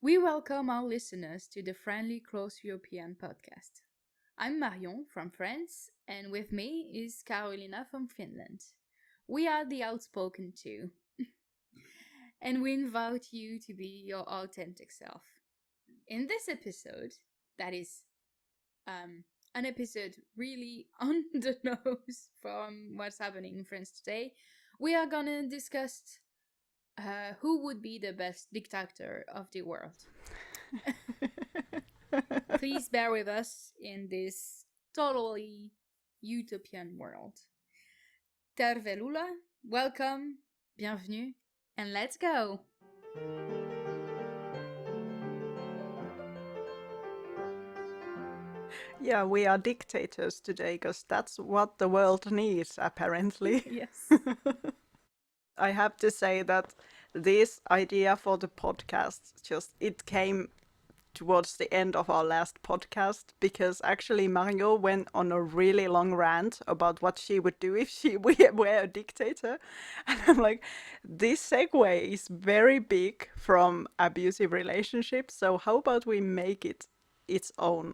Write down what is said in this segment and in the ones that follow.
We welcome our listeners to the Friendly Close European podcast. I'm Marion from France, and with me is Karoliina from Finland. We are the Outspoken Two, and we invite you to be your authentic self. In this episode, that is an episode really on the nose from what's happening in France today, we are gonna discuss who would be the best dictator of the world. Please bear with us in this totally utopian world. Tervetuloa, welcome, bienvenue, and let's go! Yeah, we are dictators today because that's what the world needs, apparently. Yes. I have to say that this idea for the podcast it came towards the end of our last podcast because actually Mario went on a really long rant about what she would do if she were a dictator. And I'm like, this segue is very big from abusive relationships. So how about we make it its own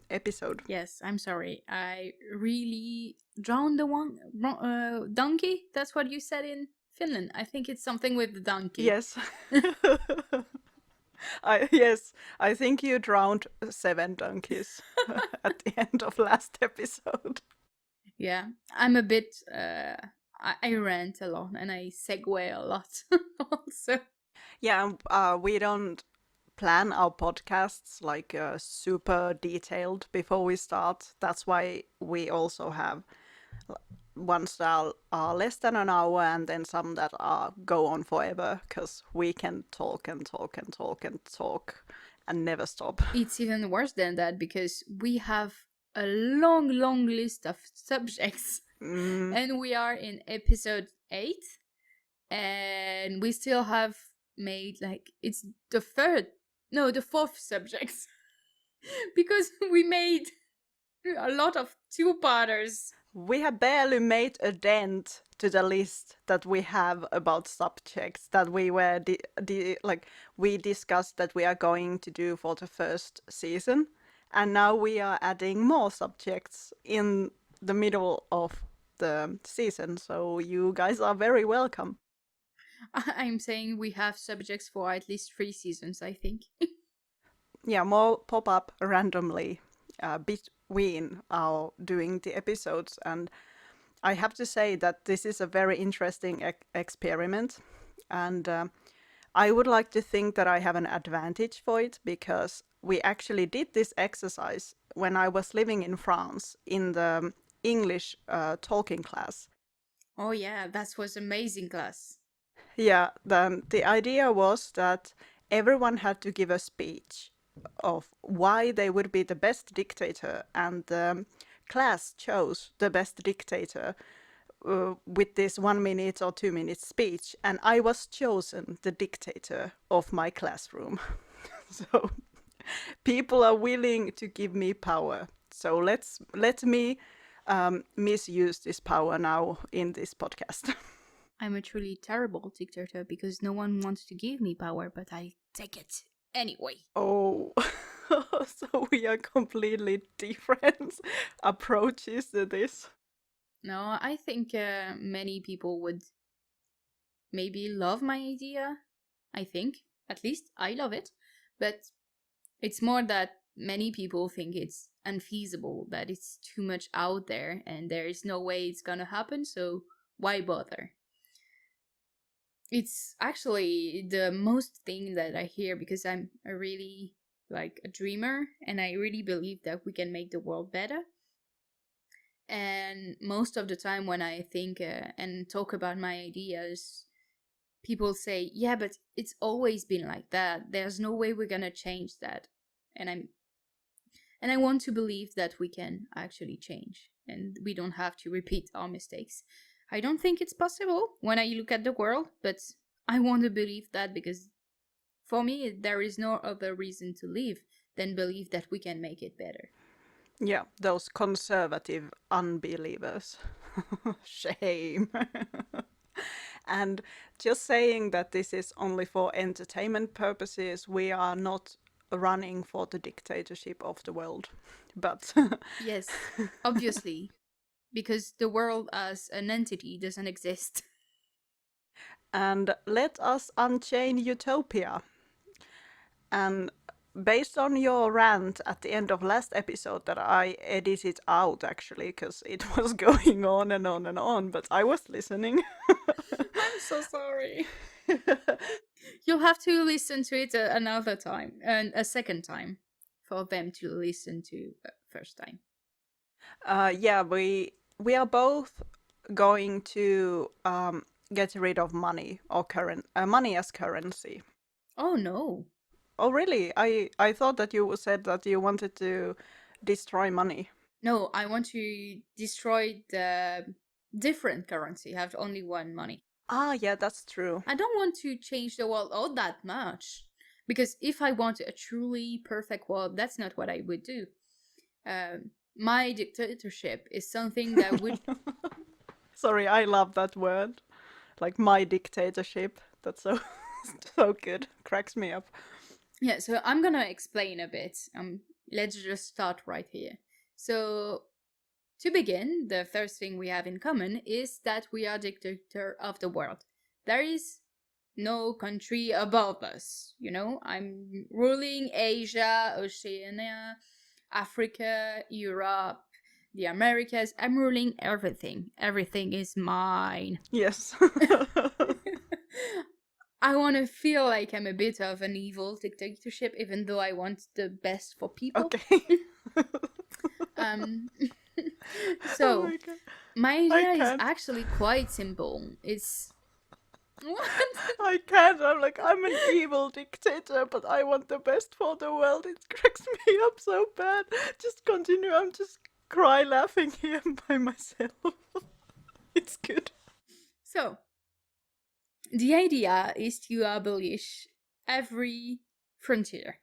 episode? Yes, I'm sorry. I really drowned the one donkey. That's what you said in Finland. I think it's something with the donkey. Yes. Yes, I think you drowned 7 donkeys at the end of last episode. Yeah, I'm a bit. I rant a lot and I segue a lot also. Yeah, we don't plan our podcasts like super detailed before we start. That's why we also have ones that are less than an hour and then some that go on forever because we can talk and talk and talk and talk and never stop. It's even worse than that because we have a long list of subjects and we are in episode 8 and we still have made like it's the fourth subject because we made a lot of two-parters. We have barely made a dent to the list that we have about subjects that we were we discussed that we are going to do for the first season, and now we are adding more subjects in the middle of the season. So you guys are very welcome. I'm saying we have subjects for at least 3 seasons, I think. Yeah, more pop up randomly between our doing the episodes. And I have to say that this is a very interesting experiment, and I would like to think that I have an advantage for it because we actually did this exercise when I was living in France in the English talking class. Oh yeah, that was amazing class. Yeah, the idea was that everyone had to give a speech of why they would be the best dictator, and the class chose the best dictator with this 1 minute or 2 minute speech, and I was chosen the dictator of my classroom. So people are willing to give me power. So let me misuse this power now in this podcast. I'm a truly terrible dictator because no one wants to give me power, but I take it anyway. Oh, so we are completely different approaches to this. No, I think many people would maybe love my idea. I think. At least I love it. But it's more that many people think it's unfeasible, that it's too much out there and there is no way it's gonna happen, so why bother? It's actually the most thing that I hear because I'm a really like a dreamer and I really believe that we can make the world better. And most of the time when I think and talk about my ideas, people say, "Yeah, but it's always been like that. There's no way we're going to change that." And I want to believe that we can actually change and we don't have to repeat our mistakes. I don't think it's possible when I look at the world, but I want to believe that because for me, there is no other reason to live than believe that we can make it better. Yeah, those conservative unbelievers. Shame. And just saying that this is only for entertainment purposes, we are not running for the dictatorship of the world. But Yes, obviously, because the world as an entity doesn't exist. and let us unchain utopia. And based on your rant at the end of last episode that I edited out actually because it was going on and on and on, but I was listening. I'm so sorry. You'll have to listen to it another time, and a second time, for them to listen to first time. Yeah, we are both going to get rid of money or money as currency. Oh no. Oh, really? I thought that you said that you wanted to destroy money. No, I want to destroy the different currency, have only one money. Ah, yeah, that's true. I don't want to change the world all that much. Because if I want a truly perfect world, that's not what I would do. My dictatorship is something that would. Sorry, I love that word. Like my dictatorship. That's so so good. Cracks me up. Yeah, so I'm gonna explain a bit. Let's just start right here. So, to begin, the first thing we have in common is that we are dictator of the world. There is no country above us. You know, I'm ruling Asia, Oceania, Africa, Europe, the Americas. I'm ruling everything. Everything is mine. Yes. I want to feel like I'm a bit of an evil dictatorship, even though I want the best for people. Okay. Um, Oh so, my God. my idea is can't. actually quite simple. It's. What? I can't. I'm an evil dictator, but I want the best for the world. It cracks me up so bad. Just continue. I'm just cry laughing here by myself. It's good. So, the idea is to abolish every frontier.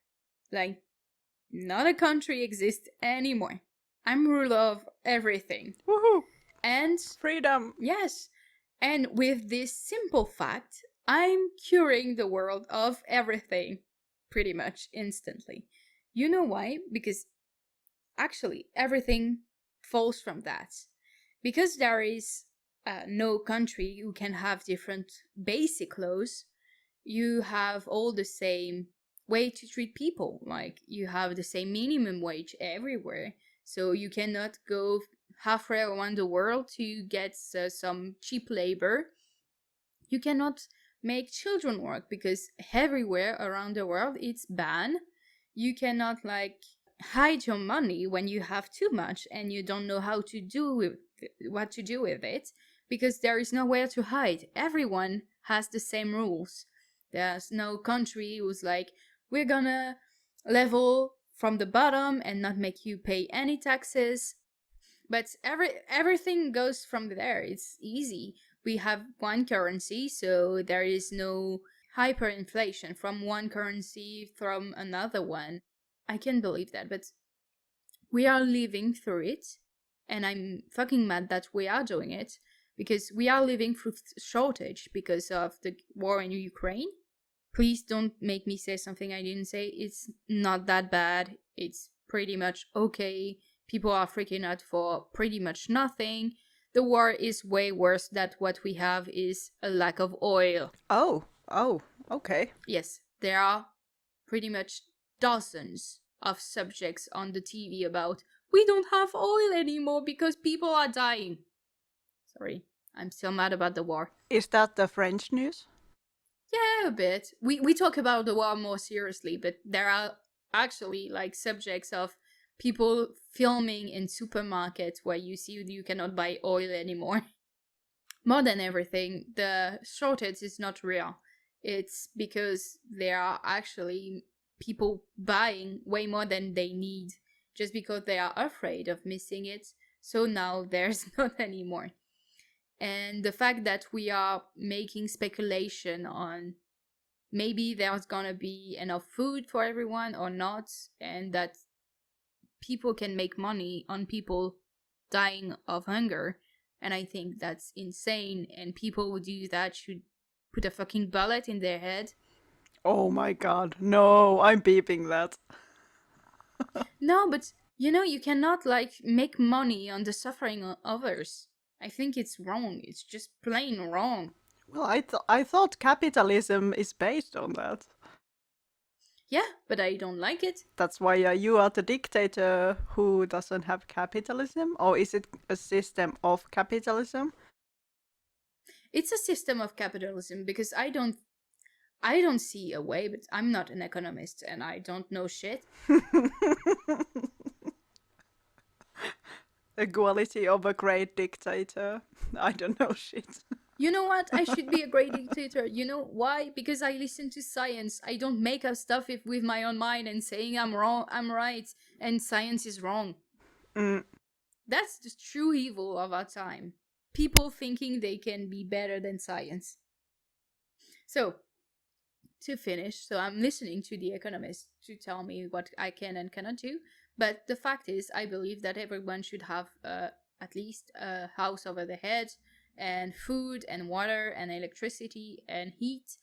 Like, not a country exists anymore. I'm ruler of everything. Woohoo! And Freedom. yes, and with this simple fact, I'm curing the world of everything pretty much instantly. You know why? Because actually, everything falls from that. Because there is no country who can have different basic laws, you have all the same way to treat people. Like, you have the same minimum wage everywhere. So you cannot go halfway around the world to get some cheap labor. You cannot make children work because everywhere around the world it's banned. You cannot hide your money when you have too much and you don't know how to do what to do with it, because there is nowhere to hide. Everyone has the same rules. There's no country who's like, we're gonna level from the bottom and not make you pay any taxes. But everything goes from there. It's easy. We have one currency, so there is no hyperinflation from one currency from another one. I can't believe that, but we are living through it, and I'm fucking mad that we are doing it, because we are living through shortage because of the war in Ukraine. Please don't make me say something I didn't say. It's not that bad. It's pretty much okay. People are freaking out for pretty much nothing. The war is way worse than what we have is a lack of oil. Oh, okay. Yes, there are pretty much dozens of subjects on the TV about we don't have oil anymore because people are dying. Sorry, I'm still mad about the war. Is that the French news? Yeah, a bit. We talk about the war more seriously, but there are actually subjects of people filming in supermarkets where you see you cannot buy oil anymore. More than everything, the shortage is not real. It's because there are actually people buying way more than they need just because they are afraid of missing it. So now there's not anymore. And the fact that we are making speculation on maybe there's gonna be enough food for everyone or not, and that people can make money on people dying of hunger And I think that's insane. And people who do that should put a fucking bullet in their head. Oh my god, no, I'm beeping that. No, but you cannot like make money on the suffering of others. I think it's wrong. It's just plain wrong. Well, I thought capitalism is based on that. Yeah, but I don't like it. That's why you are the dictator who doesn't have capitalism? Or is it a system of capitalism? It's a system of capitalism because I don't see a way, but I'm not an economist and I don't know shit. Equality of a great dictator. I don't know shit. You know what? I should be a great dictator. You know why? Because I listen to science. I don't make up stuff with my own mind and saying I'm wrong, I'm right, and science is wrong. Mm. That's the true evil of our time. People thinking they can be better than science. So, to finish, so I'm listening to the economists to tell me what I can and cannot do. But the fact is, I believe that everyone should have at least a house over their head, and food and water and electricity and heat,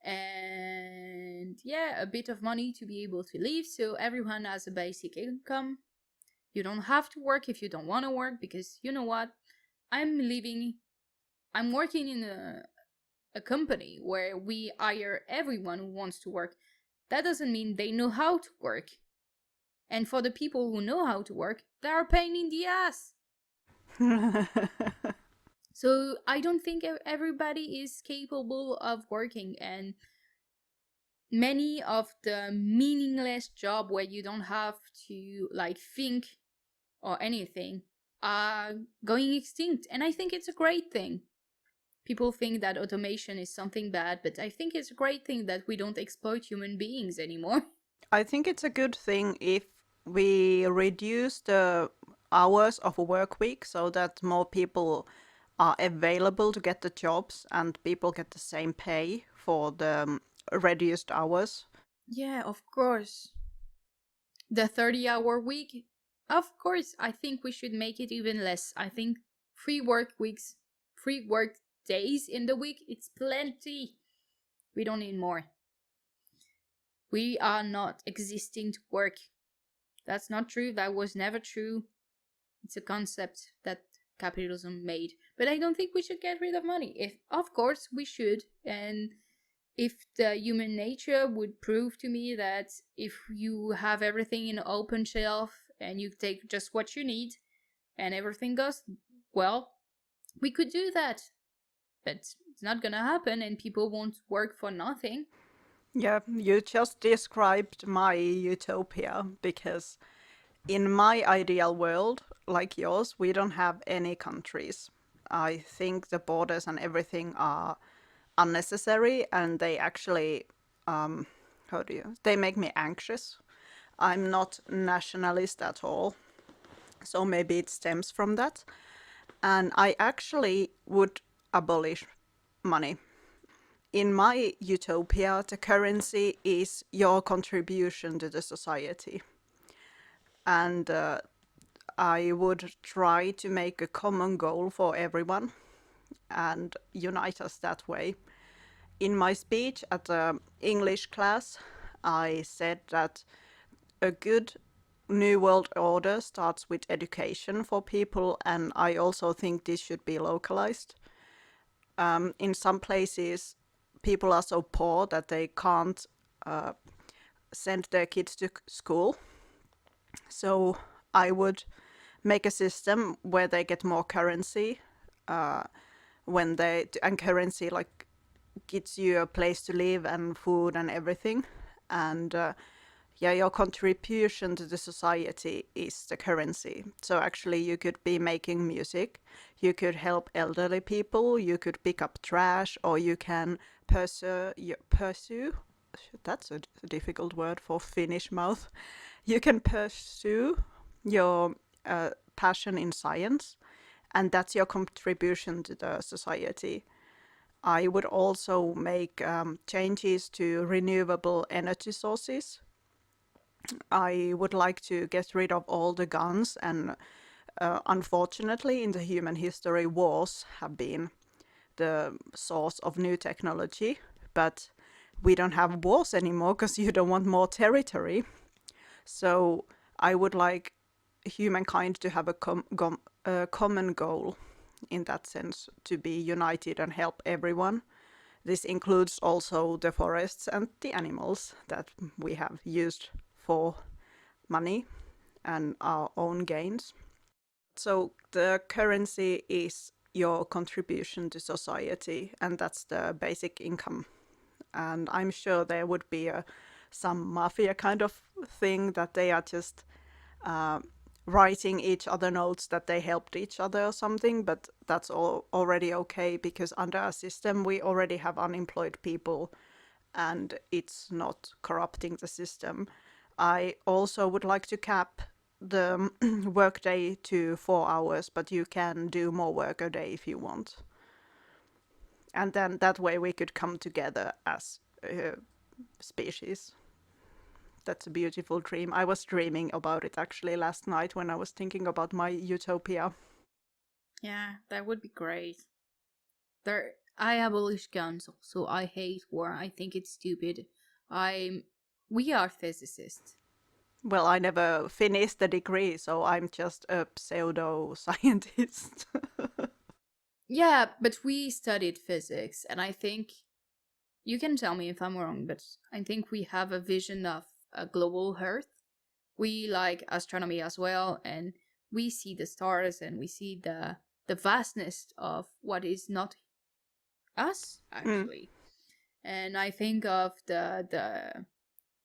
and yeah, a bit of money to be able to live. So everyone has a basic income. You don't have to work if you don't want to work, because you know what? I'm working in a company where we hire everyone who wants to work. That doesn't mean they know how to work. And for the people who know how to work, they're a pain in the ass. So I don't think everybody is capable of working, and many of the meaningless job where you don't have to like think or anything are going extinct, and I think it's a great thing. People think that automation is something bad, but I think it's a great thing that we don't exploit human beings anymore. I think it's a good thing if we reduce the hours of a work week so that more people are available to get the jobs and people get the same pay for the reduced hours. Yeah, of course. The 30-hour week, of course, I think we should make it even less. I think 3 work weeks, 3 work days in the week, it's plenty. We don't need more. We are not existing to work. That's not true. That was never true. It's a concept that capitalism made. But I don't think we should get rid of money. If of course we should, and if the human nature would prove to me that if you have everything in an open shelf and you take just what you need and everything goes well, we could do that. But it's not gonna happen, and people won't work for nothing. Yeah, you just described my utopia because in my ideal world, like yours, we don't have any countries. I think the borders and everything are unnecessary and they actually, they make me anxious. I'm not nationalist at all, so maybe it stems from that. And I actually would abolish money. In my utopia, the currency is your contribution to the society. And I would try to make a common goal for everyone and unite us that way. In my speech at the English class, I said that a good New World Order starts with education for people, and I also think this should be localized. In some places, people are so poor that they can't send their kids to school. So I would make a system where they get more currency and currency like gives you a place to live and food and everything. And your contribution to the society is the currency. So actually you could be making music, you could help elderly people, you could pick up trash, or you can pursue that's a difficult word for Finnish mouth. You can pursue your passion in science, and that's your contribution to the society. I would also make changes to renewable energy sources. I would like to get rid of all the guns and Unfortunately, in the human history, wars have been the source of new technology, but we don't have wars anymore because you don't want more territory. So I would like humankind to have a common goal in that sense, to be united and help everyone. This includes also the forests and the animals that we have used for money and our own gains. So the currency is your contribution to society, and that's the basic income. And I'm sure there would be some mafia kind of thing that they are just uh, writing each other notes that they helped each other or something, but that's all already okay because under our system we already have unemployed people and it's not corrupting the system. I also would like to cap the workday to 4 hours, but you can do more work a day if you want. And then that way we could come together as a species. That's a beautiful dream. I was dreaming about it actually last night when I was thinking about my utopia. Yeah, that would be great. I abolish guns also. I hate war. I think it's stupid. We are physicists. Well, I never finished the degree, so I'm just a pseudo scientist. Yeah, but we studied physics, and I think you can tell me if I'm wrong, but I think we have a vision of a global Earth. We like astronomy as well, and we see the stars and we see the vastness of what is not us Mm. actually. And I think of the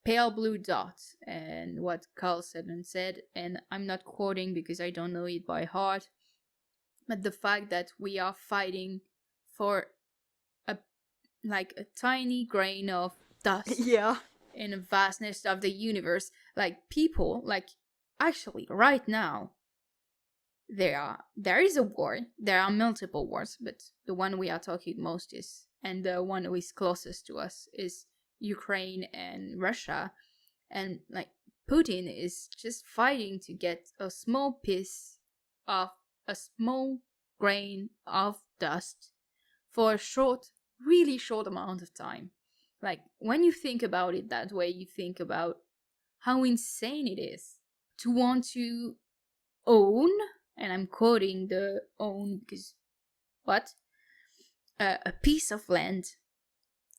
pale blue dot and what Carl Sagan said, and I'm not quoting because I don't know it by heart, but the fact that we are fighting for a like a tiny grain of dust Yeah. in the vastness of the universe, like people, like actually right now there is a war. There are multiple wars, but the one we are talking most is, and the one who is closest to us is Ukraine and Russia, and like Putin is just fighting to get a small piece of a small grain of dust for a short, really short amount of time. Like when you think about it that way, you think about how insane it is to want to own, and I'm quoting the own because what? A piece of land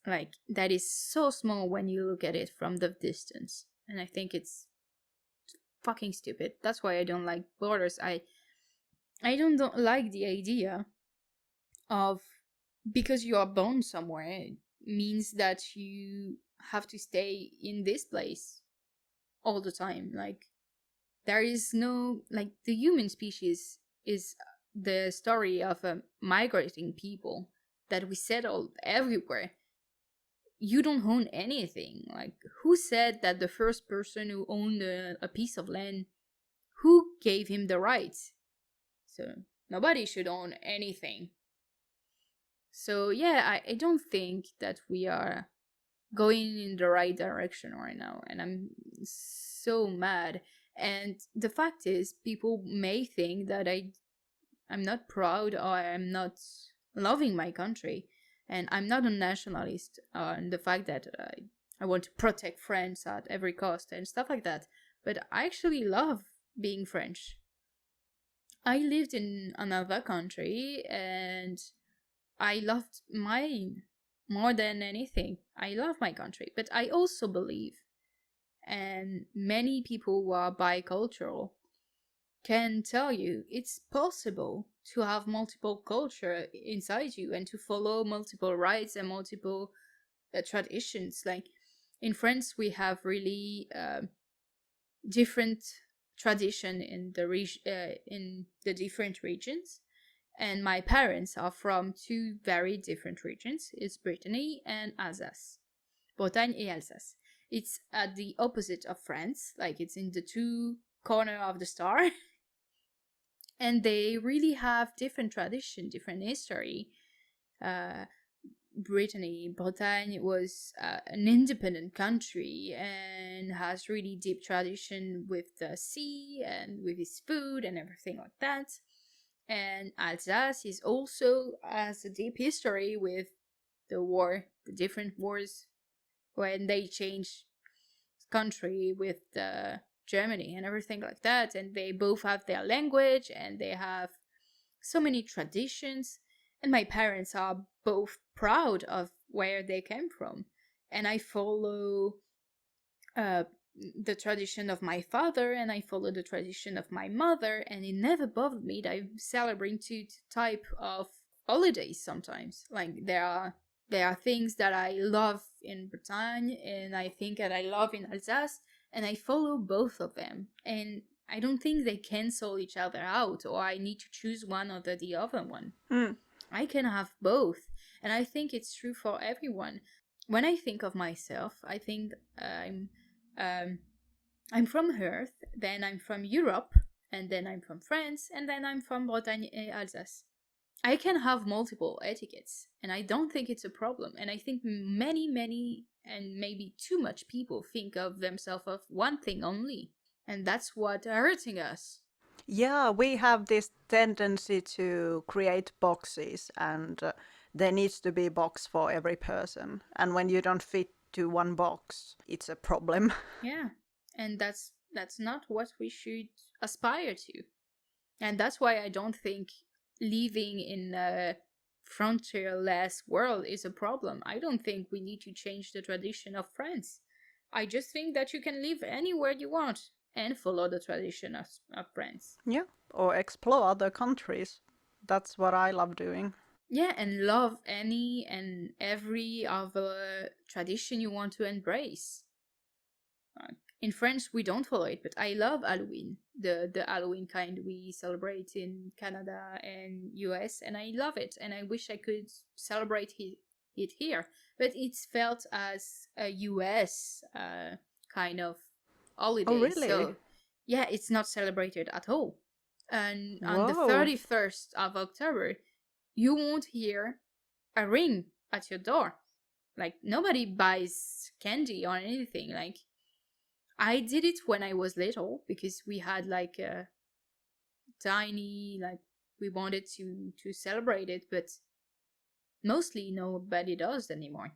like that is so small when you look at it from the distance. And I think it's fucking stupid. That's why I don't like borders. I don't like the idea of because you are born somewhere means that you have to stay in this place all the time. Like there is no like the human species is the story of a migrating people that we settled everywhere. You don't own anything. Like who said that the first person who owned a piece of land, who gave him the rights? So nobody should own anything. So yeah, I don't think that we are going in the right direction right now, and I'm so mad. And the fact is, people may think that I'm not proud or I'm not loving my country, and I'm not a nationalist. And the fact that I want to protect France at every cost and stuff like that, but I actually love being French. I lived in another country and I loved mine more than anything. I love my country, but I also believe, and many people who are bicultural can tell you it's possible to have multiple culture inside you and to follow multiple rights and multiple traditions. Like in France, we have really different tradition in in the different regions, and my parents are from two very different regions. It's Brittany and Alsace. Bretagne et Alsace. It's at the opposite of France, like it's in the two corner of the star. And they really have different tradition, different history. Uh, Bretagne was an independent country and has really deep tradition with the sea and with its food and everything like that. And Alsace is also has a deep history with the different wars when they changed country with Germany and everything like that. And they both have their language and they have so many traditions. And my parents are both proud of where they came from. And I follow uh, the tradition of my father and I follow the tradition of my mother. And it never bothered me that I celebrate two type of holidays sometimes. Like there are things that I love in Bretagne and I think that I love in Alsace, and I follow both of them. And I don't think they cancel each other out or I need to choose one or the other one. I can have both. And I think it's true for everyone. When I think of myself, I think I'm from Earth, then I'm from Europe, and then I'm from France, and then I'm from Bretagne and Alsace. I can have multiple etiquettes, and I don't think it's a problem. And I think many, and maybe too much people think of themselves of one thing only. And that's what hurting us. Yeah, we have this tendency to create boxes, and there needs to be a box for every person. And when you don't fit to one box, it's a problem. Yeah. And that's not what we should aspire to. And that's why I don't think living in a frontierless world is a problem. I don't think we need to change the tradition of France. I just think that you can live anywhere you want and follow the tradition of France. Yeah, or explore other countries. That's what I love doing. Yeah, and love any and every other tradition you want to embrace. In French, we don't follow it, but I love Halloween, the Halloween kind we celebrate in Canada and US, and I love it. And I wish I could celebrate it here, but it's felt as a US kind of holiday. Oh, really? So, yeah, it's not celebrated at all. And on the Whoa. 31st of October, you won't hear a ring at your door. Like, nobody buys candy or anything. Like, I did it when I was little because we had like a tiny, like, we wanted to celebrate it, but mostly nobody does anymore.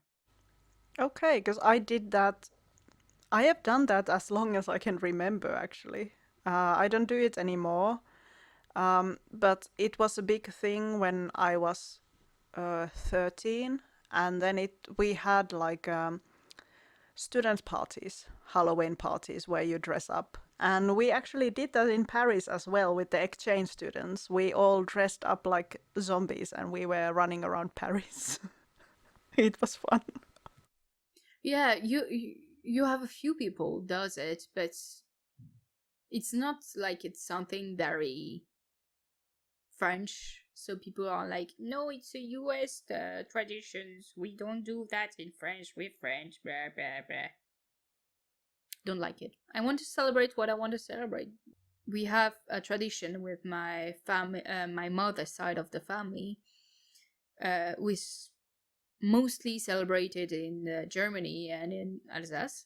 Okay, because I did that. I have done that as long as I can remember, actually. I don't do it anymore. But it was a big thing when I was 13, and then we had like student parties, Halloween parties where you dress up. And we actually did that in Paris as well with the exchange students. We all dressed up like zombies and we were running around Paris. It was fun. Yeah, you have a few people does it, but it's not like it's something very French. So people are like, no, it's a US traditions. We don't do that in French. We're French. Blah blah blah. Don't like it. I want to celebrate what I want to celebrate. We have a tradition with my family, my mother's side of the family, was mostly celebrated in Germany and in Alsace.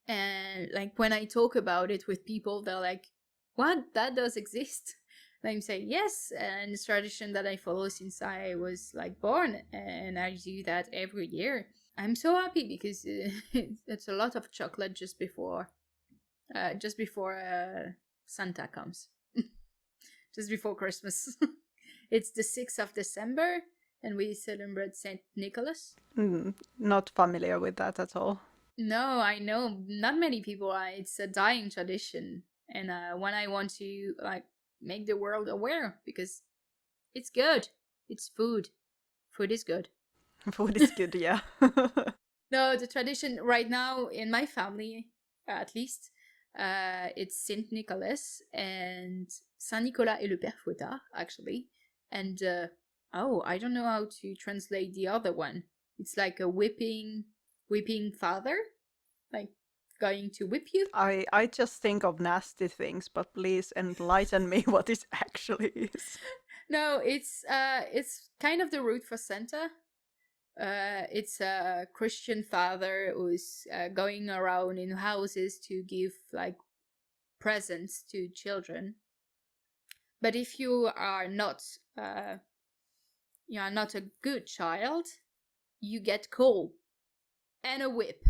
And like when I talk about it with people, they're like, "What? That does exist?" And I say, "Yes," and it's tradition that I follow since I was like born, and I do that every year. I'm so happy because it's a lot of chocolate just before Santa comes, just before Christmas. It's the 6th of December, and we celebrate Saint Nicholas. Not familiar with that at all. No, I know not many people are. It's a dying tradition, and when I want to like make the world aware because it's good. It's food. Food is good. Food is good, yeah. No, the tradition right now in my family, at least, it's Saint Nicholas and Saint Nicolas et le Père Fouettard, actually. And I don't know how to translate the other one. It's like a whipping father, like going to whip you. I just think of nasty things, but please enlighten me what it actually is. No, it's kind of the root for Santa. It's a Christian father who's going around in houses to give like presents to children. But if uh, you are not a good child, you get coal and a whip,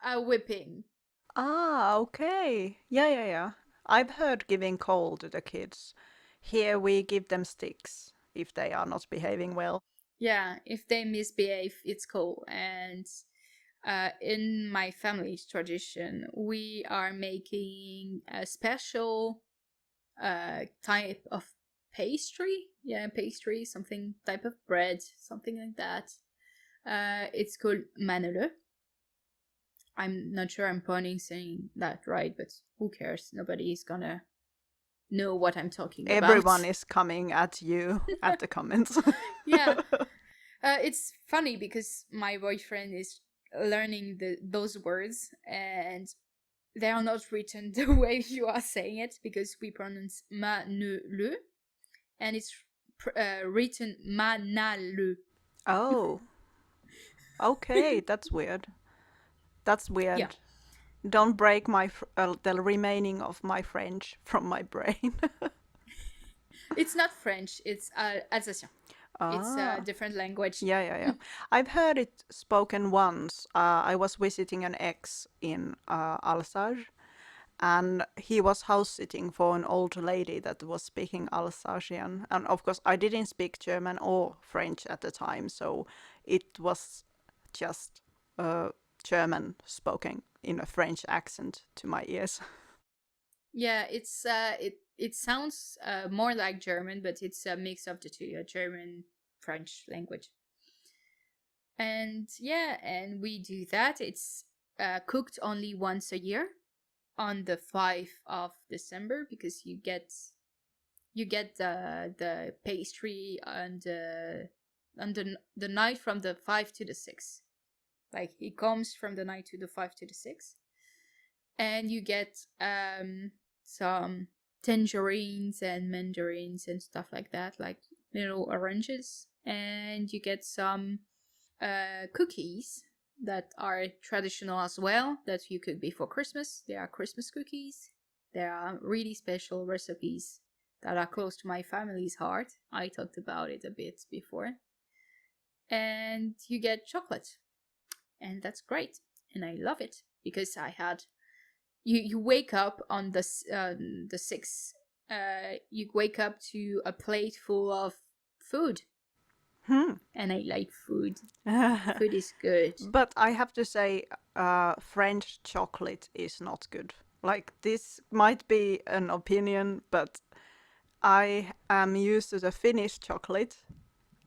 a whipping. Ah, okay. Yeah, yeah, yeah. I've heard giving coal to the kids. Here we give them sticks if they are not behaving well. Yeah, if they misbehave, it's coal. And in my family's tradition, we are making a special type of pastry. Yeah, pastry, something type of bread, something like that. It's called manele. I'm not sure I'm pronouncing that right, but who cares? Nobody's gonna know what I'm talking Everyone about. is coming at you at the comments. Yeah, it's funny because my boyfriend is learning those words and they are not written the way you are saying it because we pronounce ma ne le and it's written ma na le. Oh, okay, that's weird. That's Yeah, weird. Don't break the remaining of my French from my brain. it's not French, it's Alsacien. It's a Ah, different language. yeah, yeah, yeah. I've heard it spoken once. I was visiting an ex in Alsace, and he was house sitting for an old lady that was speaking Alsatian. And of course, I didn't speak German or French at the time, so it was just German spoken in a French accent to my ears. Yeah, it sounds more like German, but it's a mix of the two, a German French language. And yeah, and we do that. It's cooked only once a year on the 5th of December because you get the pastry on the night from the 5 to the 6. Like it comes from the night to the 5 to the 6. And you get some tangerines and mandarins and stuff like that, like little oranges. And you get some cookies that are traditional as well that you cook before Christmas. They are Christmas cookies. They are really special recipes that are close to my family's heart. I talked about it a bit before. And you get chocolate. And that's great. And I love it because I had you wake up on the 6th. You wake up to a plate full of food, Hmm. and I like food. Food is good. But I have to say, French chocolate is not good. Like, this might be an opinion, but I am used to the Finnish chocolate.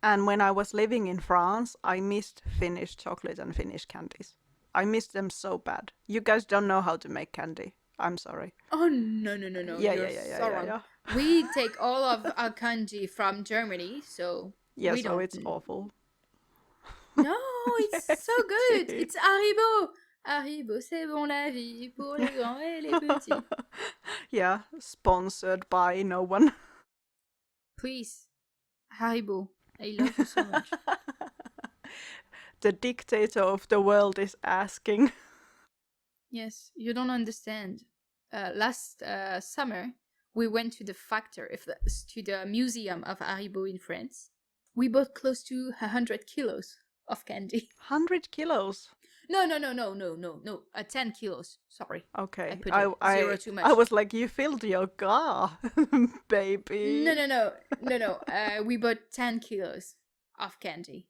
And when I was living in France, I missed Finnish chocolate and Finnish candies. I missed them so bad. You guys don't know how to make candy. I'm sorry. Oh no no no no! Yeah, yeah, You're yeah, yeah, so yeah, wrong. yeah. We take all of our kanji from Germany, so Yeah, we so don't. it's awful. No, it's so good. See? It's Haribo. Haribo, c'est bon la vie pour les grands et les petits. Yeah, sponsored by no one. Please, Haribo, I love you so much. The dictator of the world is asking. Yes, you don't understand. Last summer, we went to the to the museum of Haribo in France. We bought close to 100 kilos of candy. 100 kilos. No, no, no, no, no, no, no. 10 kilos. Sorry. I Okay, put a zero too much. I was like, you filled your car, baby. No, no, no, no, no. We bought 10 kilos of candy.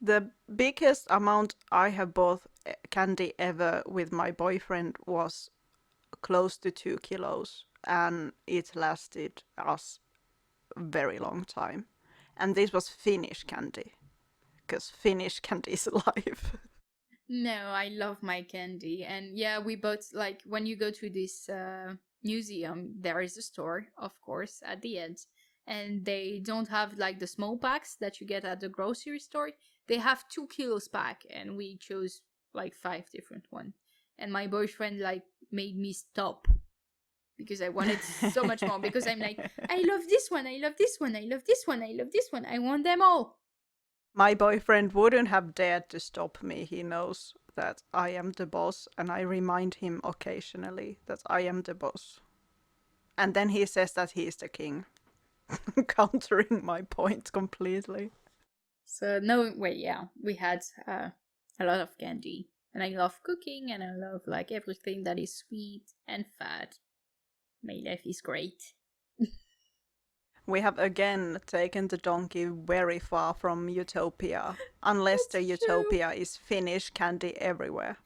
The biggest amount I have bought candy ever with my boyfriend was close to 2 kilos, and it lasted us a very long time. And this was Finnish candy, because Finnish candy is life. No, I love my candy. And yeah, we bought, like, when you go to this museum, there is a store, of course, at the end. And they don't have, like, the small packs that you get at the grocery store. They have 2 kilos pack, and we chose, like, 5 different ones. And my boyfriend, like, made me stop because I wanted so much more. Because I'm like, I love this one, I love this one, I love this one, I love this one. I want them all. My boyfriend wouldn't have dared to stop me. He knows that I am the boss, and I remind him occasionally that I am the boss. And then he says that he is the king, countering my point completely. So no, wait, yeah, we had a lot of candy, and I love cooking, and I love like everything that is sweet and fat. My life is great. We have again taken the donkey very far from utopia, unless the That's true. utopia is Finnish candy everywhere.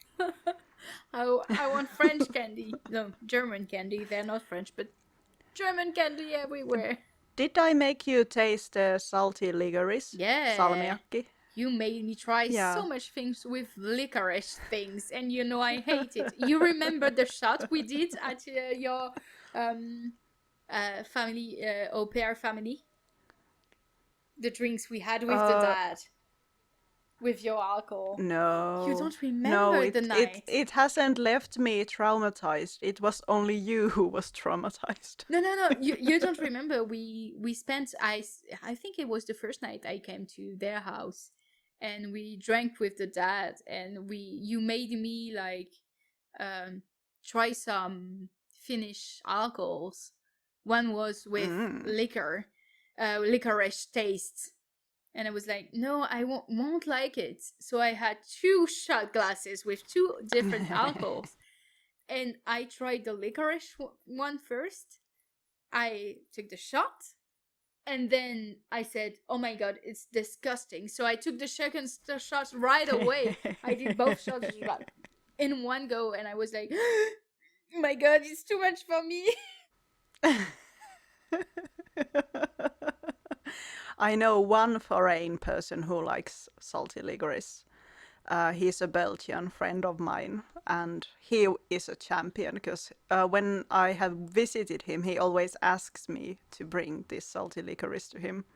I want French candy. No, German candy. They're not French, but German candy everywhere. Did I make you taste the salty licorice? Yeah. Salmiakki? You made me try so much things with licorice things, and you know I hate it. You remember the shot we did at your family, au pair family? The drinks we had with the dad. With your alcohol. No. You don't remember the night. It hasn't left me traumatized. It was only you who was traumatized. No. You don't remember. We spent, I think it was the first night I came to their house. And we drank with the dad. And you made me like try some Finnish alcohols. One was with licorice taste. And I was like, no, I won't like it. So I had 2 shot glasses with 2 different alcohols. And I tried the licorice one first. I took the shot. And then I said, oh my God, it's disgusting. So I took the second shot right away. I did both shots in one go. And I was like, oh my God, it's too much for me. I know one foreign person who likes salty licorice. He's a Belgian friend of mine, and he is a champion because when I have visited him, he always asks me to bring this salty licorice to him.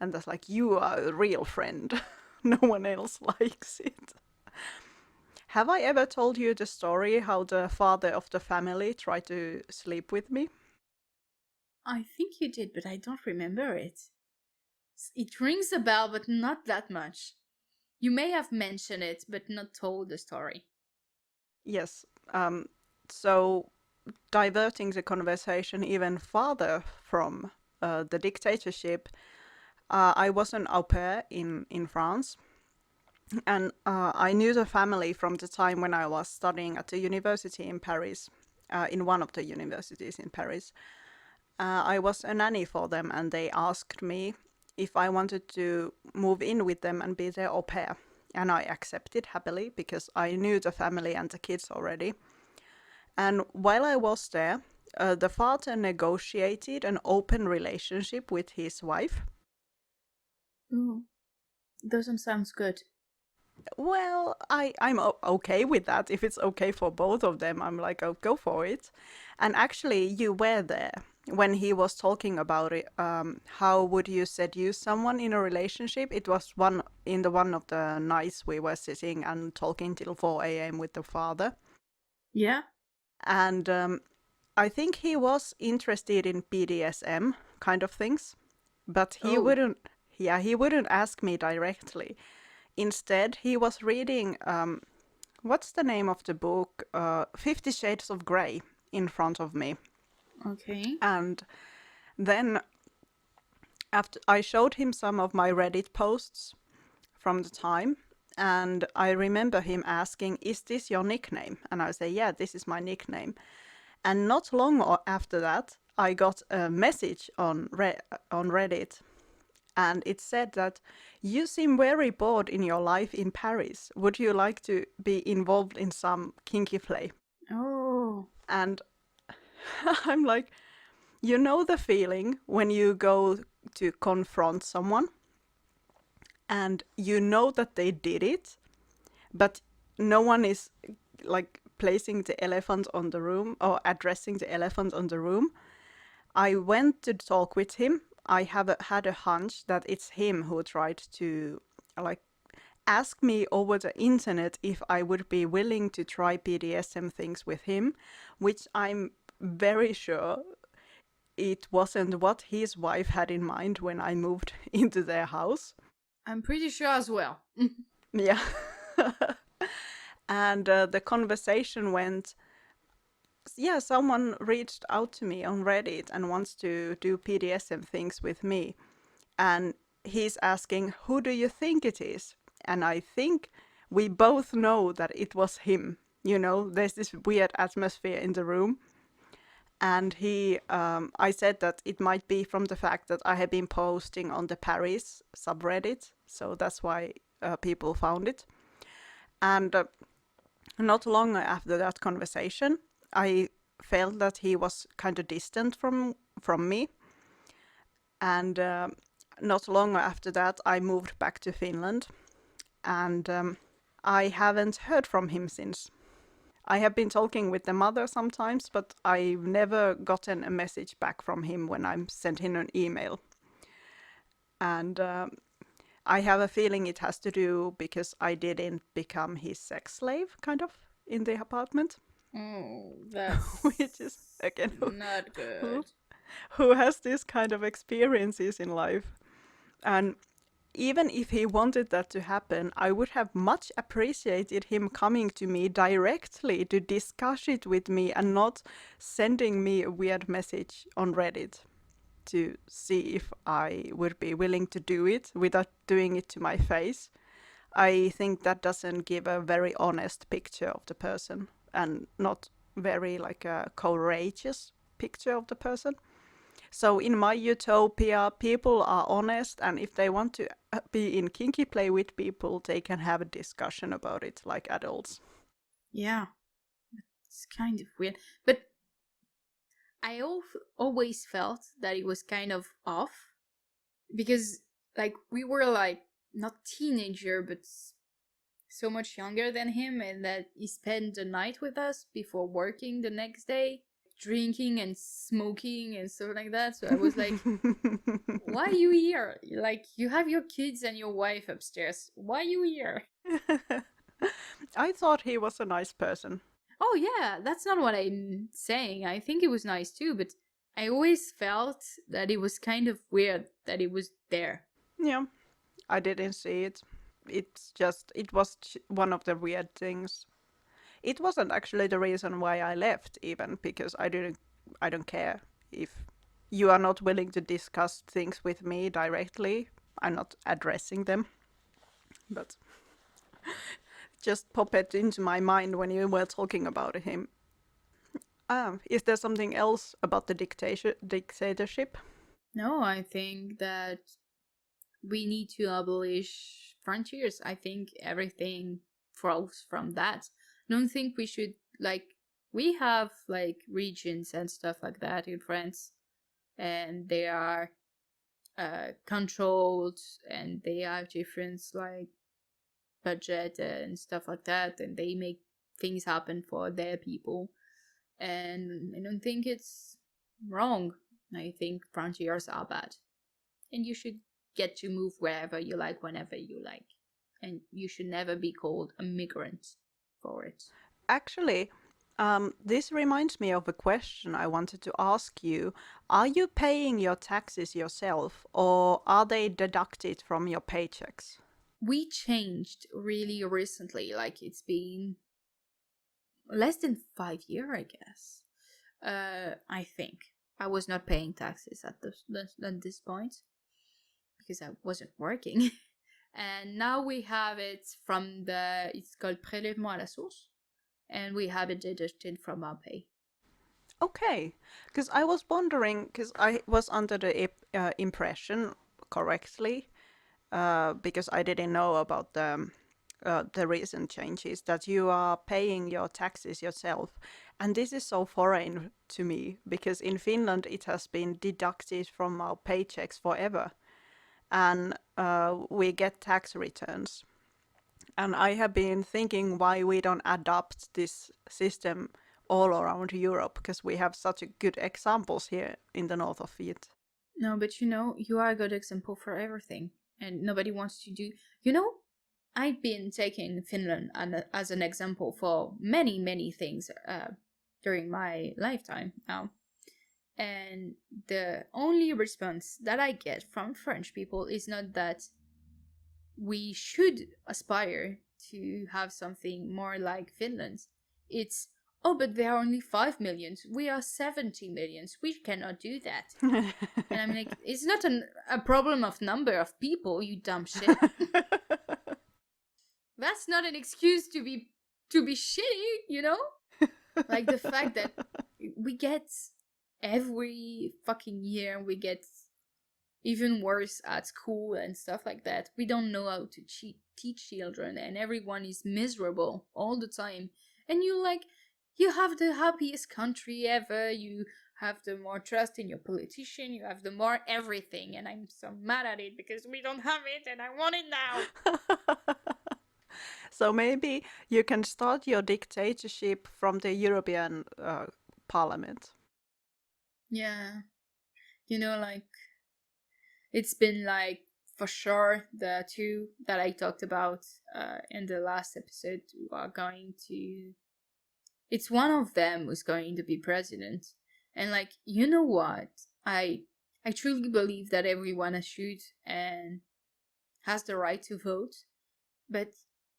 And that's like, you are a real friend. No one else likes it. Have I ever told you the story how the father of the family tried to sleep with me? I think you did, but I don't remember it. It rings a bell, but not that much. You may have mentioned it, but not told the story. Yes. So, diverting the conversation even farther from the dictatorship, I was an au pair in France. And I knew the family from the time when I was studying at the university in Paris, in one of the universities in Paris. I was a nanny for them, and they asked me if I wanted to move in with them and be their au pair. And I accepted happily because I knew the family and the kids already. And while I was there, the father negotiated an open relationship with his wife. Ooh, doesn't sound good. Well, I'm okay with that. If it's okay for both of them, I'm like, oh, go for it. And actually, you were there when he was talking about it. How would you seduce someone in a relationship? It was one of the nights we were sitting and talking till 4 a.m. with the father. Yeah. And I think he was interested in BDSM kind of things, but he wouldn't ask me directly. Instead, he was reading, what's the name of the book? 50 Shades of Grey in front of me. Okay. And then after I showed him some of my Reddit posts from the time, and I remember him asking, is this your nickname? And I say, yeah, this is my nickname. And not long after that, I got a message on Reddit. And it said that you seem very bored in your life in Paris. Would you like to be involved in some kinky play? Oh. And I'm like, you know the feeling when you go to confront someone and you know that they did it, but no one is like placing the elephant on the room or addressing the elephant on the room. I went to talk with him. I had a hunch that it's him who tried to like ask me over the internet if I would be willing to try BDSM things with him, which I'm very sure it wasn't what his wife had in mind when I moved into their house. I'm pretty sure as well. Yeah. And the conversation went, yeah, someone reached out to me on Reddit and wants to do PDSM things with me. And he's asking, who do you think it is? And I think we both know that it was him. You know, there's this weird atmosphere in the room. And I said that it might be from the fact that I have been posting on the Paris subreddit. So that's why people found it. And not long after that conversation, I felt that he was kind of distant from me. And not long after that, I moved back to Finland. And I haven't heard from him since. I have been talking with the mother sometimes, but I've never gotten a message back from him when I sent him an email. And I have a feeling it has to do because I didn't become his sex slave, kind of, in the apartment. Oh, that's Which is, again, not good. who has this kind of experiences in life. And even if he wanted that to happen, I would have much appreciated him coming to me directly to discuss it with me and not sending me a weird message on Reddit to see if I would be willing to do it without doing it to my face. I think that doesn't give a very honest picture of the person and not very like a courageous picture of the person. So in my utopia, people are honest, and if they want to be in kinky play with people, they can have a discussion about it like adults. Yeah, it's kind of weird. But I always felt that it was kind of off because, like, we were like not teenager, but so much younger than him, and that he spent the night with us before working the next day, drinking and smoking and stuff like that. So I was like, why are you here? Like, you have your kids and your wife upstairs. Why are you here? I thought he was a nice person. Oh, yeah, that's not what I'm saying. I think it was nice too, but I always felt that it was kind of weird that it was there. Yeah, I didn't see it. It was one of the weird things. It wasn't actually the reason why I left, even because I don't care if you are not willing to discuss things with me directly. I'm not addressing them, but just popped into my mind when you were talking about him. Is there something else about the dictatorship? No, I think that we need to abolish frontiers. I think everything flows from that. I don't think we should, like, we have like regions and stuff like that in France, and they are controlled, and they have different like budget and stuff like that, and they make things happen for their people. And I don't think it's wrong. I think frontiers are bad, and you should get to move wherever you like, whenever you like, and you should never be called a migrant for it. Actually, this reminds me of a question I wanted to ask you. Are you paying your taxes yourself, or are they deducted from your paychecks? We changed really recently, like it's been less than 5 years, I guess. I think I was not paying taxes at this point because I wasn't working. And now we have it from it's called prélèvement à la source, and we have it deducted from our pay. Okay, because I was wondering, because I was under the impression correctly, because I didn't know about the recent changes, that you are paying your taxes yourself. And this is so foreign to me, because in Finland it has been deducted from our paychecks forever. And we get tax returns. And I have been thinking why we don't adopt this system all around Europe, because we have such good examples here in the north of it. No, but you are a good example for everything, and nobody wants to do. I've been taking Finland as an example for many, many things during my lifetime now. And the only response that I get from French people is not that we should aspire to have something more like Finland. It's, oh, but there are only 5 millions. We are 70 millions. We cannot do that. And I'm like, it's not a problem of number of people, you dumb shit. That's not an excuse to be shitty, you know? Like the fact that we get every fucking year, we get even worse at school and stuff like that. We don't know how to teach children, and everyone is miserable all the time. And you have the happiest country ever. You have the more trust in your politician. You have the more everything, and I'm so mad at it because we don't have it, and I want it now. So maybe you can start your dictatorship from the European Parliament. Yeah, like it's been like for sure the two that I talked about in the last episode are going to. It's one of them who's going to be president, and like you know what, I truly believe that everyone should and has the right to vote, but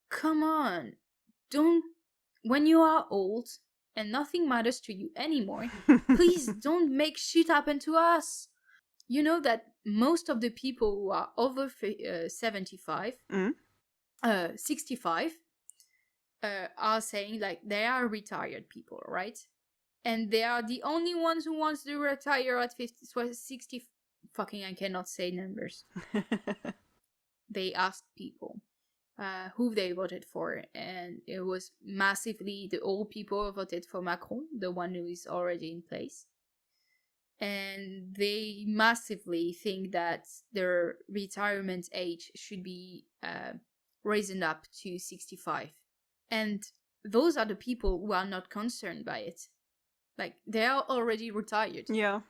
come on, don't when you are old and nothing matters to you anymore, please don't make shit happen to us. You know that most of the people who are over 75, 65, are saying like they are retired people, right? And they are the only ones who wants to retire at 50, 60. Fucking, I cannot say numbers. They asked people who they voted for, and it was massively the old people who voted for Macron, the one who is already in place. And they massively think that their retirement age should be raised up to 65. And those are the people who are not concerned by it. Like, they are already retired. Yeah.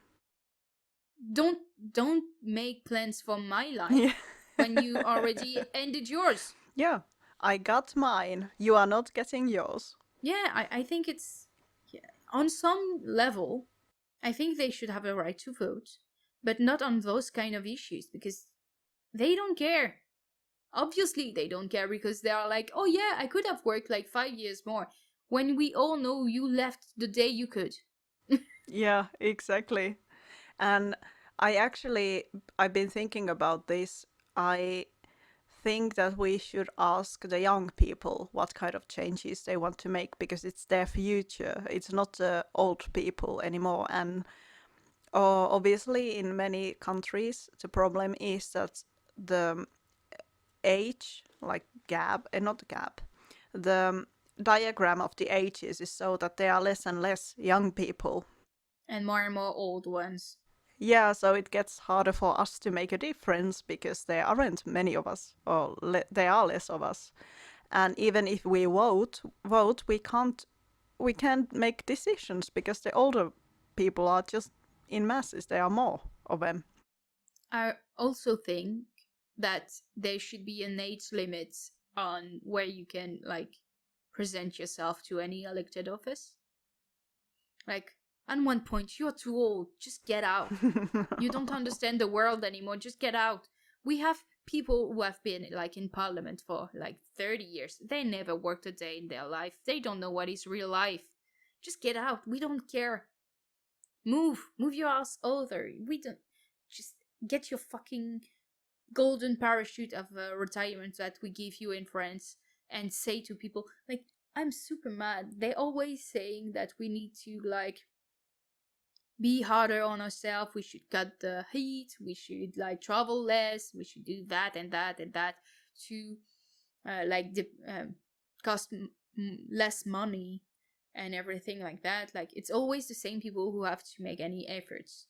Don't make plans for my life when you already ended yours. Yeah, I got mine. You are not getting yours. Yeah, I think it's... Yeah, on some level, I think they should have a right to vote, but not on those kind of issues, because they don't care. Obviously, they don't care because they are like, oh yeah, I could have worked like 5 years more, when we all know you left the day you could. Yeah, exactly. And I've been thinking about this. I think that we should ask the young people what kind of changes they want to make, because it's their future. It's not the old people anymore. And obviously, in many countries, the problem is that the age, like gap, not gap, the diagram of the ages is so that there are less and less young people. And more old ones. Yeah, so it gets harder for us to make a difference because there aren't many of us, or there are less of us. And even if we vote, we can't make decisions because the older people are just in masses. There are more of them. I also think that there should be an age limit on where you can like present yourself to any elected office. Like, at one point, you're too old. Just get out. You don't understand the world anymore. Just get out. We have people who have been like in parliament for like 30 years. They never worked a day in their life. They don't know what is real life. Just get out. We don't care. Move your ass over. We don't. Just get your fucking golden parachute of retirement that we give you in France and say to people, like, I'm super mad. They're always saying that we need to like be harder on ourselves. We should cut the heat. We should like travel less. We should do that and that and that to cost less money and everything like that. Like, it's always the same people who have to make any efforts.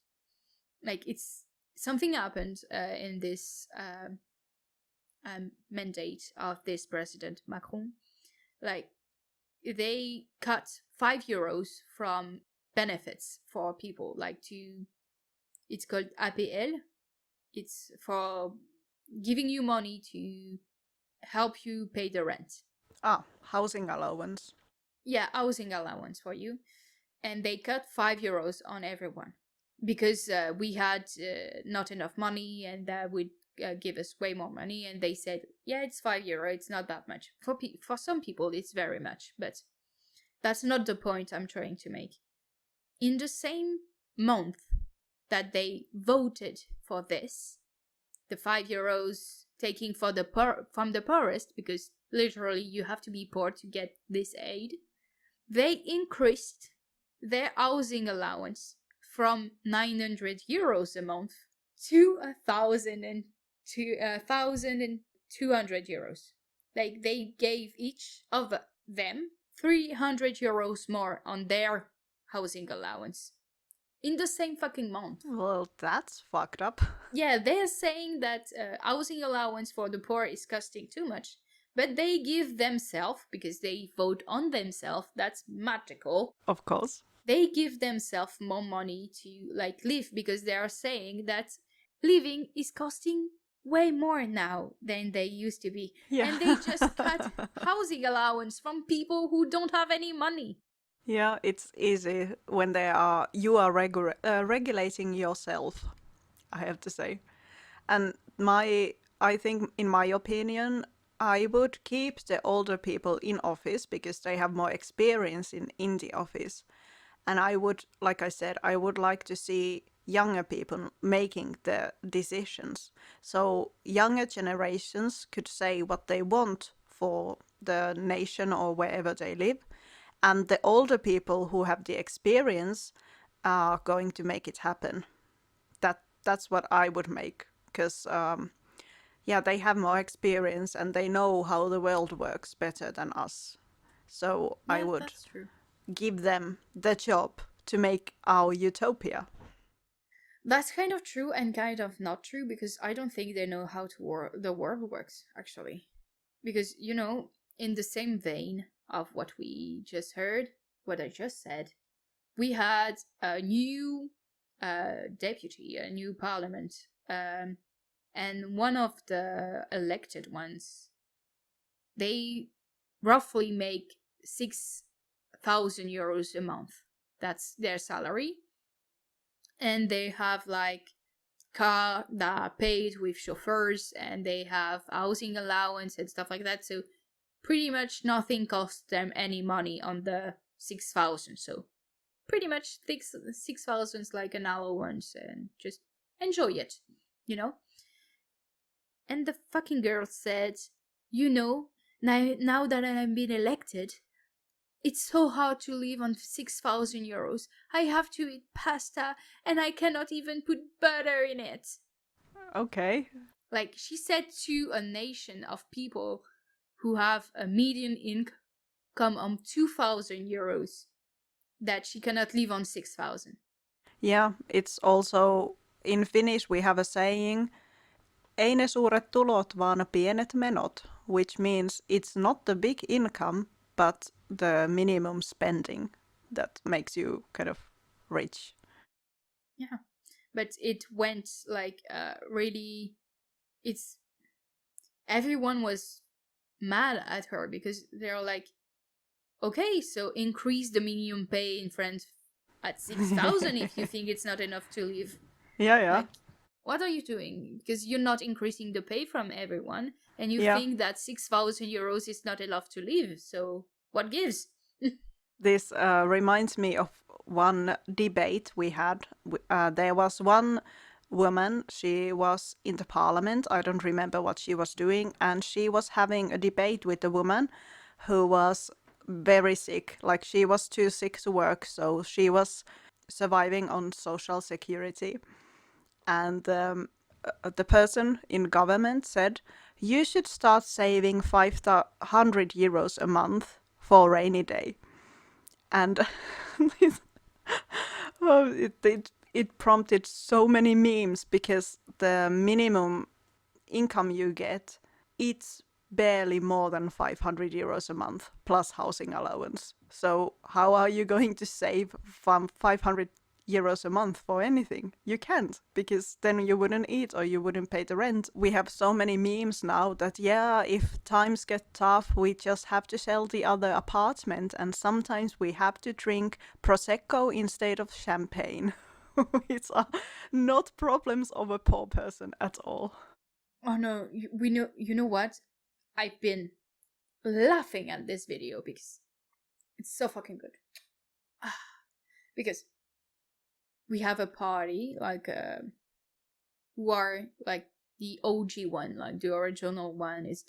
Like, it's something happened in this mandate of this president Macron. Like, they cut €5 from benefits for people, like it's called APL. It's for giving you money to help you pay the rent. Housing allowance. Yeah, housing allowance for you. And they cut €5 on everyone. because we had not enough money, and that would give us way more money. And they said, yeah, it's €5. It's not that much. For some people, it's very much, but that's not the point I'm trying to make. In the same month that they voted for this, the €5 taking from the poorest, because literally you have to be poor to get this aid, they increased their housing allowance from €900 a month to 1,200 euros. Like, they gave each of them €300 more on their housing allowance in the same fucking month. Well, that's fucked up. Yeah, they're saying that housing allowance for the poor is costing too much, but they give themselves, because they vote on themselves, that's magical. Of course. They give themselves more money to like live, because they are saying that living is costing way more now than they used to be. Yeah. And they just cut housing allowance from people who don't have any money. Yeah, it's easy when you are regulating yourself, I have to say. And I think, in my opinion, I would keep the older people in office because they have more experience in the office. And I would, like I said, I would like to see younger people making the decisions. So younger generations could say what they want for the nation or wherever they live. And the older people who have the experience are going to make it happen. That's what I would make, because they have more experience and they know how the world works better than us. So Yeah, I would that's true. give them the job to make our utopia. That's kind of true and kind of not true, because I don't think they know how the world works, actually. Because, in the same vein of what we just heard, what I just said, we had a new deputy, a new parliament, and one of the elected ones, they roughly make €6,000 a month. That's their salary. And they have like car that are paid with chauffeurs, and they have housing allowance and stuff like that. So pretty much nothing costs them any money on the 6,000. So pretty much 6,000 is like an allowance, and just enjoy it, And the fucking girl said, now that I'm being elected, it's so hard to live on €6,000. I have to eat pasta, and I cannot even put butter in it. Okay. Like, she said to a nation of people who have a median income of €2,000 that she cannot live on 6,000. Yeah, it's also, in Finnish we have a saying, ei ne suuret tulot, vaan pienet menot, which means it's not the big income, but the minimum spending that makes you kind of rich. Yeah, but it went like really, everyone was mad at her, because they're like, okay, so increase the minimum pay in France at 6,000 if you think it's not enough to live. Yeah. Like, what are you doing? Because you're not increasing the pay from everyone, and you think that €6,000 is not enough to live. So what gives? This reminds me of one debate we had. There was one woman, she was in the parliament, I don't remember what she was doing, and she was having a debate with a woman who was very sick. Like, she was too sick to work, so she was surviving on social security. And the person in government said, you should start saving €500 a month for rainy day. And it prompted so many memes, because the minimum income you get, it's barely more than €500 a month plus housing allowance. So how are you going to save €500 a month for anything? You can't, because then you wouldn't eat or you wouldn't pay the rent. We have so many memes now that, if times get tough, we just have to sell the other apartment, and sometimes we have to drink Prosecco instead of champagne. It's not problems of a poor person at all. Oh no, you know what? I've been laughing at this video because it's so fucking good. Because we have a party like who are like the OG one, like the original one is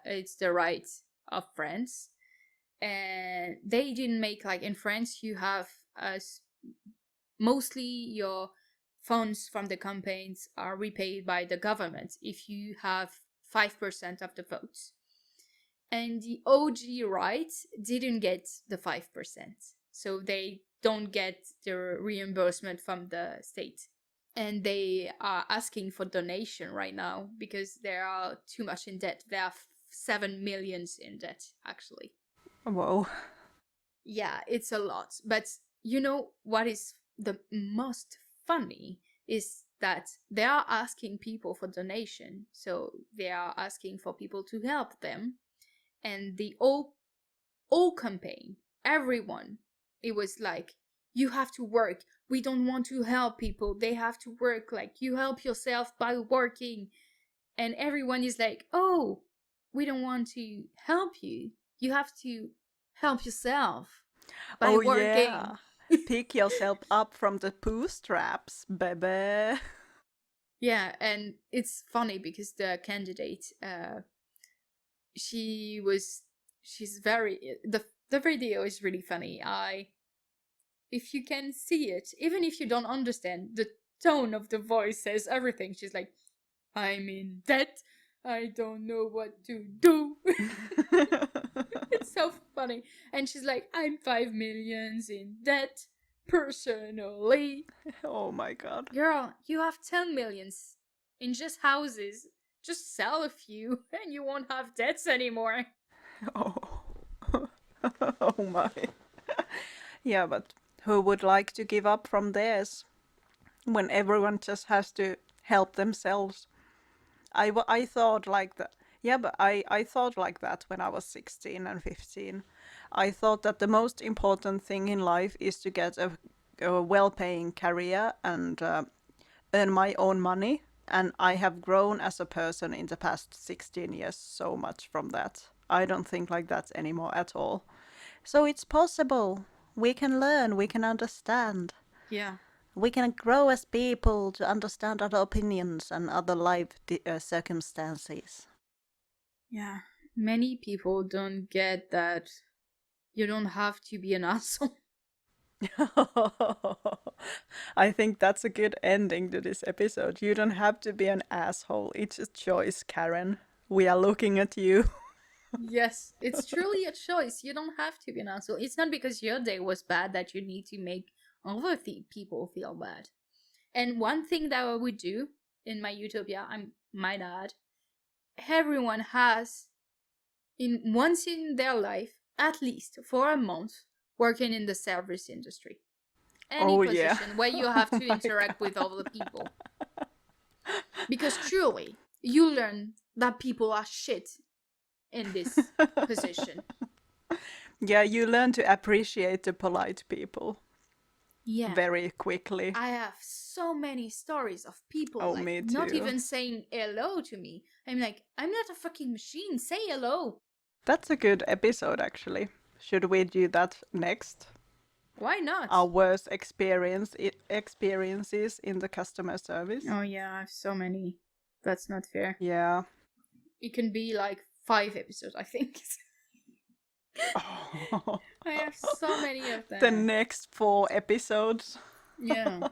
it's the right of France, and they didn't make like in France you have mostly your funds from the campaigns are repaid by the government if you have 5% of the votes. And the OG right didn't get the 5%. So they don't get the reimbursement from the state. And they are asking for donation right now because they are too much in debt. They are 7 millions in debt, actually. Whoa. Yeah, it's a lot. But you know what is the most funny is that they are asking people for donation. So they are asking for people to help them. And the all campaign, everyone, it was like, you have to work. We don't want to help people. They have to work. Like, you help yourself by working. And everyone is like, oh, we don't want to help you. You have to help yourself by Oh working. yeah. Pick yourself up from the bootstraps, baby. Yeah, and it's funny because the candidate, she's very the video is really funny. If you can see it, even if you don't understand, the tone of the voice says everything. She's like, I'm in debt. I don't know what to do. It's so funny. And she's like, I'm 5 millions in debt personally. Oh my god. Girl, you have 10 millions in just houses. Just sell a few and you won't have debts anymore. Oh. Oh my. Yeah, but who would like to give up from theirs when everyone just has to help themselves? I thought like that. Yeah, but I thought like that when I was 16 and 15. I thought that the most important thing in life is to get a well-paying career and earn my own money. And I have grown as a person in the past 16 years so much from that. I don't think like that anymore at all. So it's possible. We can learn, we can understand. Yeah. We can grow as people to understand other opinions and other life circumstances. Yeah. Many people don't get that you don't have to be an asshole. I think that's a good ending to this episode. You don't have to be an asshole. It's a choice, Karen. We are looking at you. Yes, it's truly a choice. You don't have to be an asshole. It's not because your day was bad that you need to make other people feel bad. And one thing that I would do in my utopia, I might add, everyone has in once in their life, at least for a month, working in the service industry. Any Oh yeah. position where you have Oh to my interact with God. other people. Because truly, you learn that people are shit in this position. Yeah, you learn to appreciate the polite people Yeah. very quickly. I have so many stories of people Oh, like me not too. even saying hello to me. I'm like, I'm not a fucking machine. Say hello. That's a good episode, actually. Should we do that next? Why not? Our worst experiences in the customer service. Oh yeah, I have so many. That's not fair. Yeah. It can be like 5 episodes, I think. Oh. I have so many of The them. next 4 episodes. Yeah.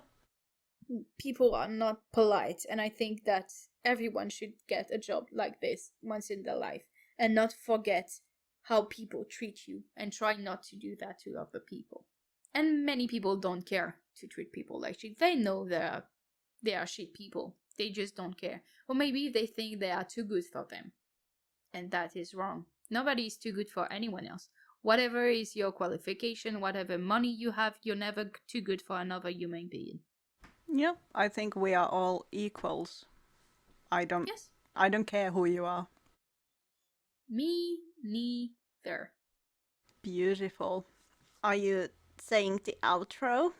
People are not polite, and I think that everyone should get a job like this once in their life and not forget how people treat you and try not to do that to other people. And many people don't care to treat people like shit. They know they are shit people. They just don't care. Or maybe they think they are too good for them. And that is wrong. Nobody is too good for anyone else. Whatever is your qualification, whatever money you have, you're never too good for another human being. Yeah, I think we are all equals. Yes. I don't care who you are. Me neither. Beautiful. Are you saying the outro?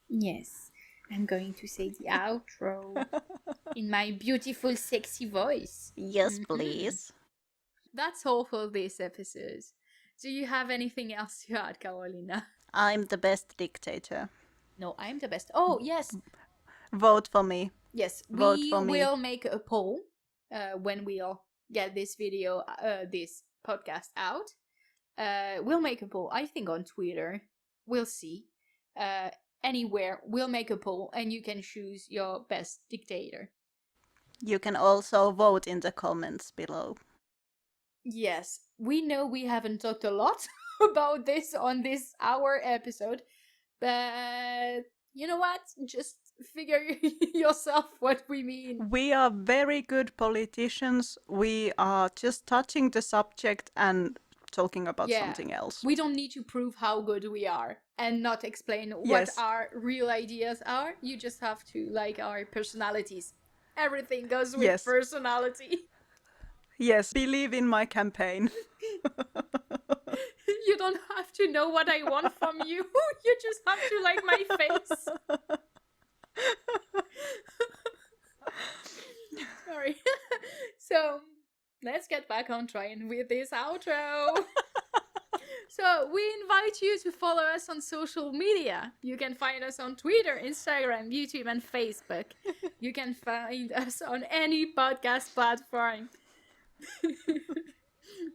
Yes. I'm going to say the outro in my beautiful, sexy voice. Yes, please. That's all for this episode. Do you have anything else to add, Karoliina? I'm the best dictator. No, I'm the best. Oh, yes. Vote for me. Yes, Vote we for me. will make a poll when we'll get this video, this podcast out. We'll make a poll, I think on Twitter. We'll see. Anywhere, we'll make a poll and you can choose your best dictator. You can also vote in the comments below. Yes, we know we haven't talked a lot about this on this hour episode, but you know what? Just figure yourself what we mean. We are very good politicians. We are just touching the subject and talking about something else. We don't need to prove how good we are and not explain what our real ideas are. You just have to like our personalities. Everything goes with personality. Yes, believe in my campaign. You don't have to know what I want from you. You just have to like my face. Sorry. So, let's get back on track with this outro. So, we invite you to follow us on social media. You can find us on Twitter, Instagram, YouTube, and Facebook. You can find us on any podcast platform.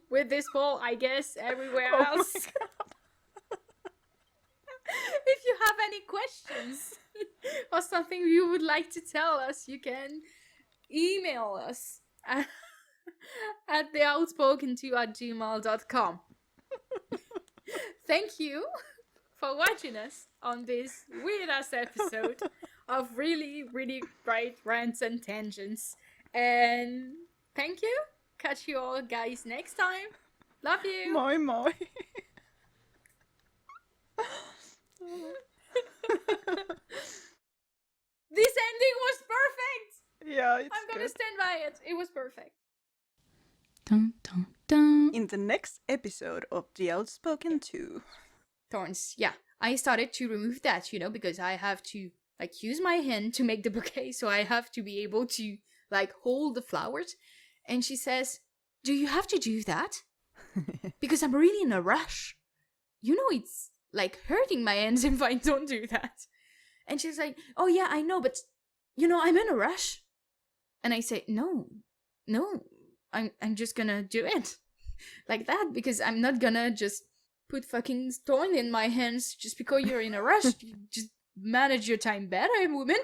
With this poll, I guess everywhere else. If you have any questions or something you would like to tell us, you can email us at theoutspoken2@gmail.com. Thank you for watching us on this weird-ass episode of really, really great rants and tangents. And thank you. Catch you all guys next time. Love you. Moi moi. This ending was perfect. Yeah, it's I'm gonna stand by it. It was perfect. Dun, dun, dun. In the next episode of The Outspoken Two. Thorns, yeah. I started to remove that, because I have to like use my hand to make the bouquet, so I have to be able to like hold the flowers. And she says, "Do you have to do that? Because I'm really in a rush. It's like hurting my hands if I don't do that." And she's like, "Oh yeah, I know, but I'm in a rush." And I say, No, I'm just gonna do it like that, because I'm not gonna just put fucking thorn in my hands just because you're in a rush. You just manage your time better, woman.